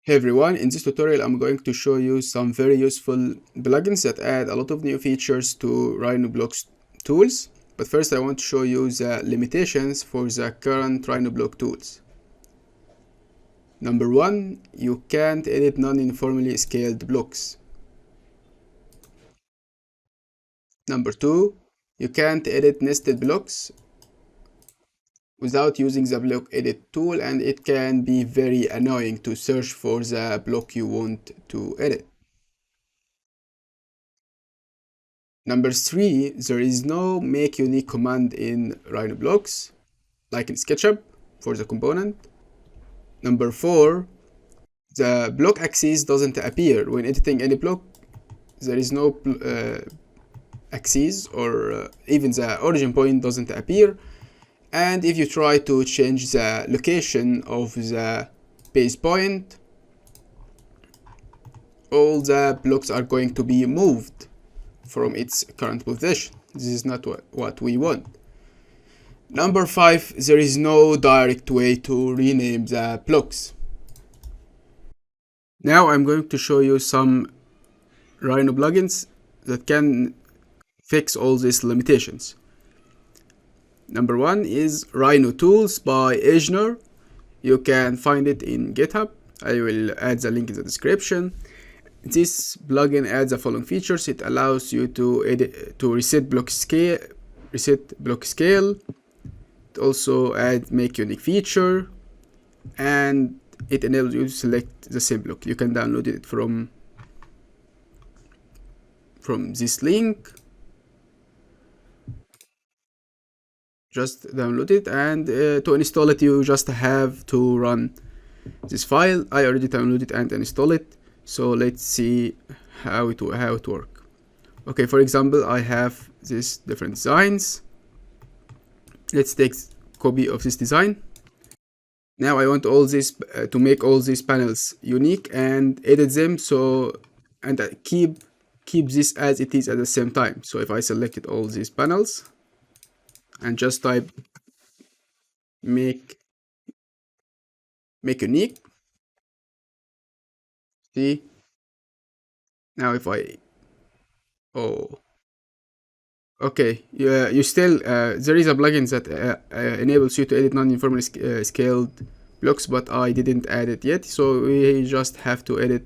Hey everyone, in this tutorial I'm going to show you some very useful plugins that add a lot of new features to Rhino blocks tools. But first I want to show you the limitations for the current Rhino block tools. Number one, you can't edit non-uniformly scaled blocks. Number two, you can't edit nested blocks without using the block edit tool, and it can be very annoying to search for the block you want to edit. Number three, there is no make unique command in Rhino blocks, like in SketchUp for the component. Number four, the block axis doesn't appear when editing any block. There is no axis, or even the origin point doesn't appear. And if you try to change the location of the base point, all the blocks are going to be moved from its current position. This is not what we want. Number five, there is no direct way to rename the blocks. Now I'm going to show you some Rhino plugins that can fix all these limitations. Number one is Rhino Tools by Ejnar. You can find it in GitHub. I will add the link in the description. This plugin adds the following features. It allows you to reset block scale. It also adds make unique feature, and it enables you to select the same block. You can download it from this link. Just download it, and to install it you just have to run this file. I already downloaded it and installed it, so let's see how it works. Okay, for example, I have these different designs. Let's take copy of this design. Now I want all this to make all these panels unique and edit them, so and keep this as it is at the same time. So if I selected all these panels and just type make unique, see, now if I okay, yeah, you still there is a plugin that enables you to edit non-uniformly scaled blocks, but I didn't add it yet, so we just have to edit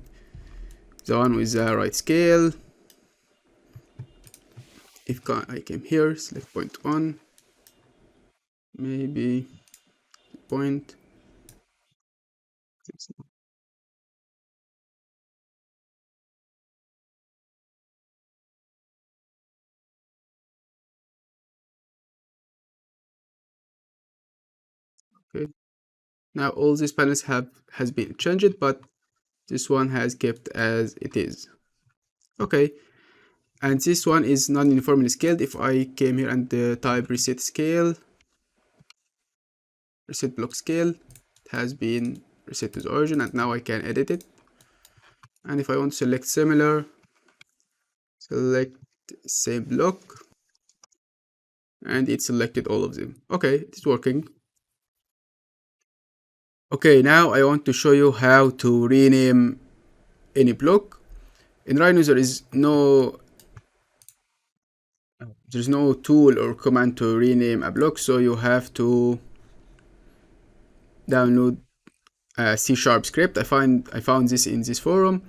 the one with the right scale. If I came here, select point 1, maybe point. Okay, now all these panels has been changed, but this one has kept as it is. Okay, and this one is non-uniformly scaled. If I came here and type reset block scale, it has been reset to the origin, and now I can edit it. And if I want to select similar, select same block, and it selected all of them. Okay, it's working. Okay, now I want to show you how to rename any block. In Rhino there's no tool or command to rename a block, so you have to download a C# script. I found this in this forum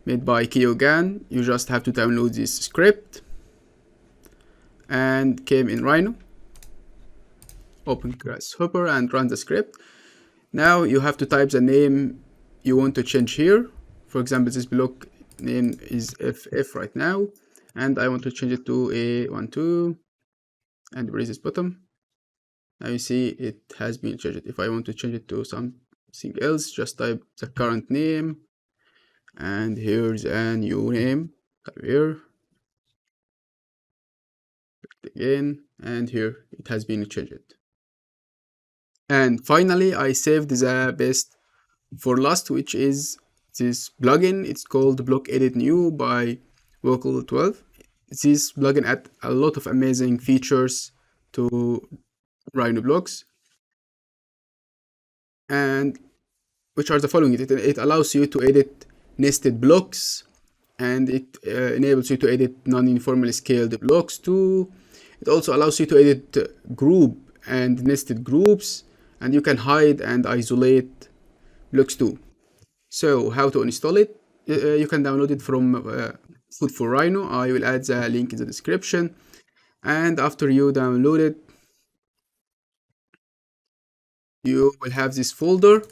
made by Keyu Gan. You just have to download this script and came in Rhino. Open Grasshopper and run the script. Now you have to type the name you want to change here. For example, this block name is FF right now, and I want to change it to A12 and erase this bottom. Now you see it has been changed. If I want to change it to something else, just type the current name, and here's a new name. Type here again, and here it has been changed. And finally, I saved the best for last, which is this plugin. It's called Block Edit New by Vocal 12. This plugin adds a lot of amazing features to Rhino blocks, and which are the following. It allows you to edit nested blocks, and it enables you to edit non-uniformly scaled blocks too. It also allows you to edit group and nested groups, and you can hide and isolate blocks too. So how to install it? You can download it from Food for Rhino. I will add the link in the description. And after you download it, you will have this folder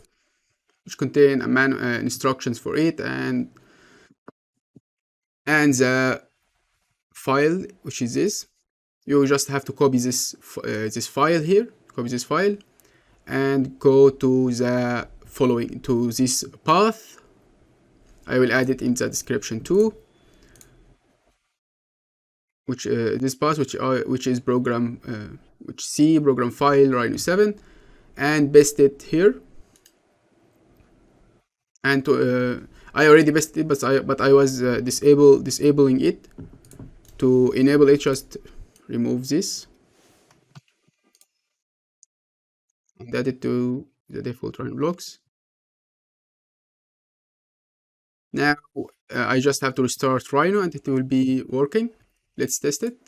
which contain instructions for it, and the file, which is this. You just have to copy this file here, copy this file, and go to the following, to this path. I will add it in the description too, which this path, which is which C program file Rhino 7, and paste it here. And I already pasted it, but I was disabling it. To enable it, just remove this and add it to the default Rhino blocks. Now I just have to restart Rhino and it will be working. Let's test it.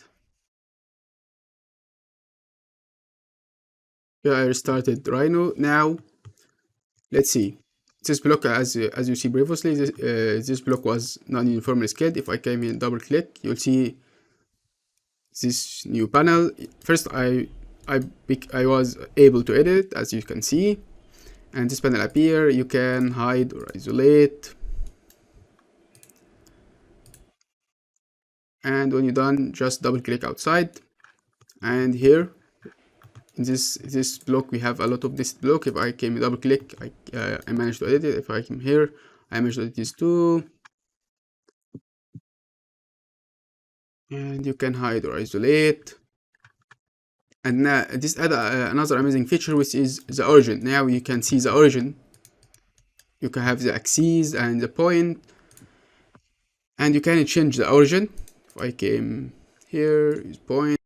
Yeah, I restarted Rhino. Now let's see. This block, as you see previously, this block was non-uniformly scaled. If I came in double click, you'll see this new panel. First, I was able to edit, as you can see, and this panel appear. You can hide or isolate, and when you're done, just double click outside. And here in this block, we have a lot of this block. If I came double click, I managed to edit it. If I came here, I managed to edit this too. And you can hide or isolate. And now this add another amazing feature, which is the origin. Now you can see the origin. You can have the axis and the point, and you can change the origin. If I came here, is point,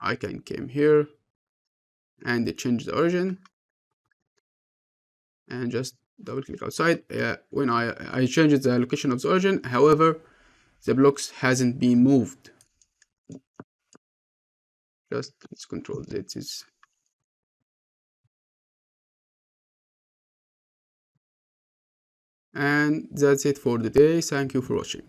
I can came here and change the origin, and just double click outside. When I changed the location of the origin, however, the blocks hasn't been moved. Just let's control this. And that's it for the day. Thank you for watching.